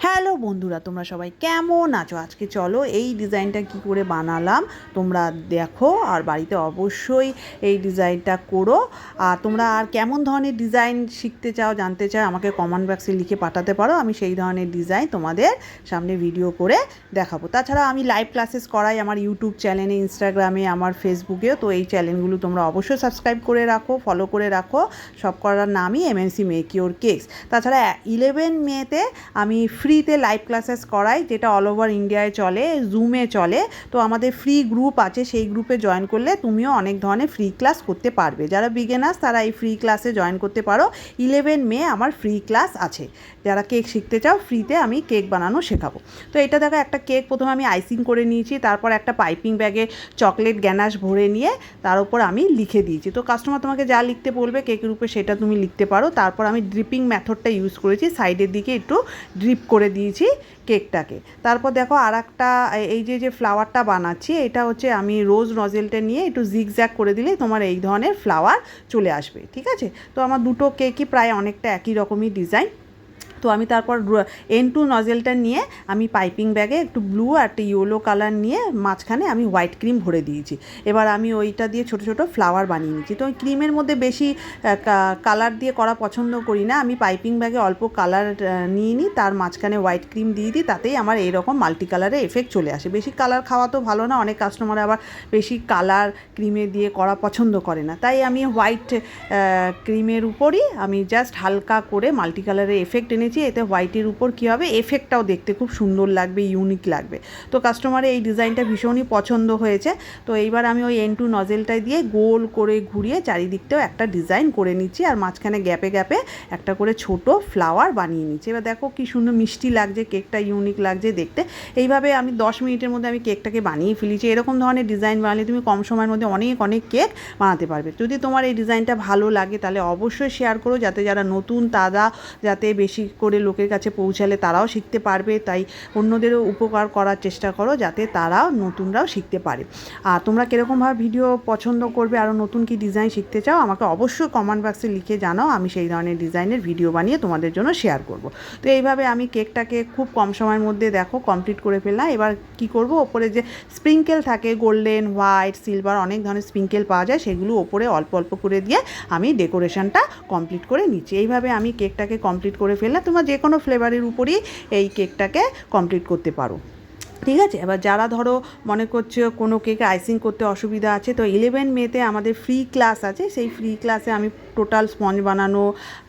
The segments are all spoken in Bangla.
হ্যালো বন্ধুরা, তোমরা সবাই কেমন আছো? আজকে চলো এই ডিজাইনটা কি করে বানালাম তোমরা দেখো, আর বাড়িতে অবশ্যই এই ডিজাইনটা করো। আর তোমরা আর কেমন ধরনের ডিজাইন শিখতে চাও, জানতে চাও, আমাকে কমেন্ট বক্সে লিখে পাঠাতে পারো। আমি সেই ধরনের ডিজাইন তোমাদের সামনে ভিডিও করে দেখাবো। তাছাড়া আমি লাইভ ক্লাসেস করাই আমার ইউটিউব চ্যানেলে, ইনস্টাগ্রামে, আমার ফেসবুকেও। তো এই চ্যানেলগুলো তোমরা অবশ্যই সাবস্ক্রাইব করে রাখো, ফলো করে রাখো। সব করার নামই এমএনসি মেক ইওর কেকস। তাছাড়া 11 মেতে আমি ফ্রিতে লাইভ ক্লাসেস করাই, যেটা অল ওভার ইন্ডিয়ায় চলে, জুমে চলে। তো আমাদের ফ্রি গ্রুপ আছে, সেই গ্রুপে জয়েন করলে তুমিও অনেক ধরনের ফ্রি ক্লাস করতে পারবে। যারা বিগিনার্স তারা এই ফ্রি ক্লাসে জয়েন করতে পারো। 11 মে আমার ফ্রি ক্লাস আছে। যারা কেক শিখতে চাও, ফ্রিতে আমি কেক বানানো শেখাবো। তো এটা দেখো, একটা কেক প্রথমে আমি আইসিং করে নিয়েছি, তারপর একটা পাইপিং ব্যাগে চকলেট গ্যানাশ ভরে নিয়ে তার উপর আমি লিখে দিয়েছি। তো কাস্টমার তোমাকে যা লিখতে বলবে কেকের উপরে সেটা তুমি লিখতে পারো। তারপর আমি ড্রিপিং মেথডটা ইউজ করেছি, সাইডের দিকে একটু ড্রিপ করে দিয়েছি কেকটাকে। তারপর দেখো আর একটা, এই যে ফ্লাওয়ারটা বানাচ্ছি, এটা হচ্ছে আমি রোজ নজেলটা নিয়ে একটু জিগজ্যাগ করে দিলে তোমার এই ধরনের ফ্লাওয়ার চলে আসবে। ঠিক আছে, তো আমার দুটো কেকই প্রায় অনেকটা একই রকমই ডিজাইন। তো আমি তারপর N2 নজেলটা নিয়ে আমি পাইপিং ব্যাগে একটু ব্লু আর একটা ইয়েলো কালার নিয়ে মাঝখানে আমি হোয়াইট ক্রিম ভরে দিয়েছি। এবার আমি ওইটা দিয়ে ছোটো ছোটো ফ্লাওয়ার বানিয়ে নিচ্ছি। তো ওই ক্রিমের মধ্যে বেশি কালার দিয়ে করা পছন্দ করি না, আমি পাইপিং ব্যাগে অল্প কালার নিয়ে নিই, তার মাঝখানে হোয়াইট ক্রিম দিয়ে দিই, তাতেই আমার এইরকম মাল্টি কালারের এফেক্ট চলে আসে। বেশি কালার খাওয়া তো ভালো না, অনেক কাস্টমার আবার বেশি কালার ক্রিমে দিয়ে করা পছন্দ করে না। তাই আমি হোয়াইট ক্রিমের উপরই আমি জাস্ট হালকা করে মাল্টি কালারের এফেক্ট এনেছি। এতে হোয়াইটের উপর কী হবে, এফেক্টটাও দেখতে খুব সুন্দর লাগবে, ইউনিক লাগবে। তো কাস্টমারের এই ডিজাইনটা ভীষণই পছন্দ হয়েছে। তো এইবার আমি ওই N2 নজেলটাই দিয়ে গোল করে ঘুরিয়ে চারিদিকটাও একটা ডিজাইন করে নিচ্ছি, আর মাঝখানে গ্যাপে গ্যাপে একটা করে ছোট ফ্লাওয়ার বানিয়ে নিচ্ছি। এবার দেখো কী সুন্দর মিষ্টি লাগছে, কেকটা ইউনিক লাগছে দেখতে। এইভাবে আমি 10 মিনিটের মধ্যে আমি কেকটাকে বানিয়ে ফেলেছি। এরকম ধরনের ডিজাইন বানালে তুমি কম সময়ের মধ্যে অনেক অনেক কেক বানাতে পারবে। যদি তোমার এই ডিজাইনটা ভালো লাগে তাহলে অবশ্যই শেয়ার করো, যাতে যারা নতুন তারা যাতে বেশি করে লোকের কাছে পৌঁছালে তারাও শিখতে পারবে। তাই অন্যদেরও উপকার করার চেষ্টা করো, যাতে তারাও নতুনরাও শিখতে পারে। আর তোমরা কীরকমভাবে ভিডিও পছন্দ করবে, আরও নতুন কি ডিজাইন শিখতে চাও, আমাকে অবশ্যই কমেন্ট বক্সে লিখে জানাও। আমি সেই ধরনের ডিজাইনের ভিডিও বানিয়ে তোমাদের জন্য শেয়ার করব। তো এইভাবে আমি কেকটাকে খুব কম সময়ের মধ্যে দেখো কমপ্লিট করে ফেললাম। এবার কি করব, ওপরে যে স্প্রিঙ্কেল থাকে, গোল্ডেন, হোয়াইট, সিলভার, অনেক ধরনের স্প্রিঙ্কেল পাওয়া যায়, সেগুলো ওপরে অল্প অল্প করে দিয়ে আমি ডেকোরেশনটা কমপ্লিট করে নিচ্ছি। এইভাবে আমি কেকটাকে কমপ্লিট করে ফেললাম। তোমরা যে কোনো ফ্লেভারের উপরই এই কেকটাকে কমপ্লিট করতে পারো। ঠিক আছে, এবার যারা ধরো মনে করছো কোনো কেকে আইসিং করতে অসুবিধা আছে, তো 11 মেতে আমাদের ফ্রি ক্লাস আছে। সেই ফ্রি ক্লাসে আমি টোটাল স্পঞ্জ বানানো,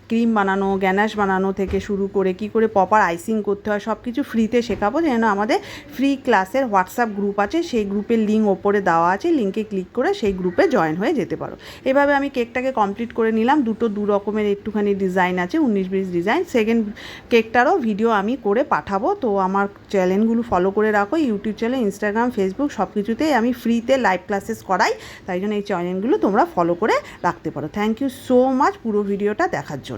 ক্রিম বানানো, গ্যানাশ বানানো থেকে শুরু করে কি করে প্রপার আইসিং করতে হয় সব কিছু ফ্রিতে শেখাবো। যেন আমাদের ফ্রি ক্লাসের হোয়াটসঅ্যাপ গ্রুপ আছে, সেই গ্রুপের লিঙ্ক ওপরে দেওয়া আছে, লিঙ্কে ক্লিক করে সেই গ্রুপে জয়েন হয়ে যেতে পারো। এভাবে আমি কেকটাকে কমপ্লিট করে নিলাম। দু রকমের একটুখানি ডিজাইন আছে, 19-20 ডিজাইন। সেকেন্ড কেকটারও ভিডিও আমি করে পাঠাবো। তো আমার চ্যানেলগুলো ফলো করে রাখো, ইউটিউব চ্যানেল, ইনস্টাগ্রাম, ফেসবুক সব কিছুতেই আমি ফ্রিতে লাইভ ক্লাসেস করাই। তাই জন্য এই চ্যানেলগুলো তোমরা ফলো করে রাখতে পারো। থ্যাংক ইউ সো মাচ পুরো ভিডিওটা দেখার জন্য।